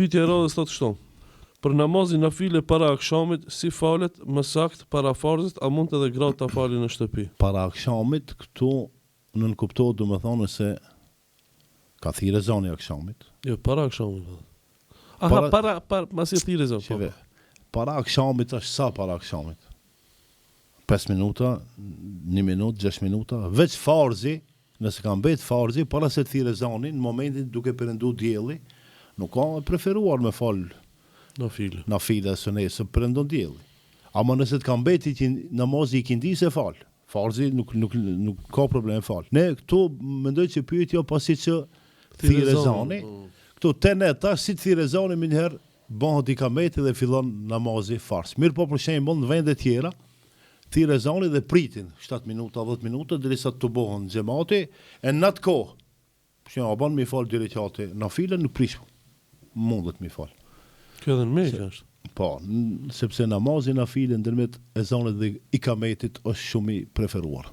Pyetja e radhës thotë kështu. Për namazin nafile para akşamit, si falet më sakt para farzit, a mund edhe gratë ta falin në shtëpi? Para akşamit këtu nën kuptohet domethënë se ka thirrë zoni akşamit. Jo, para akşamit. Aha, para masi thirrë zon. Shive, para akşamit është sa para akşamit? 5 minuta, 1 minutë, 6 minuta, veç farzi, nëse ka mbet farzi, para se të thirrë zoni, në momentin duke perëndu dielli, nuk ka preferuar me fal nafile sunesë perëndon dielli. Ama nëse të ka mbeti që namazi i kindis e fal. Farzi nuk ka problem fal. Ne këtu mendoj që pyetja pasi që thirrë zoni, këtu te ne tash si thirrë zoni më njëherë bëhet i kameti dhe fillon namazi fars. Mirë po për shembull në vende tjera thirrë zoni dhe pritin 7 minuta, 10 minuta derisa të bëhen xhamati e në atë kohë. Për shembull, bën mi fal dy rekate nafile në prish. Mundet mi fal. Kjo edhe në Mekë është. Po, sepse namazi nafile ndërmjet ezanit dhe ikametit është shumë i preferuar.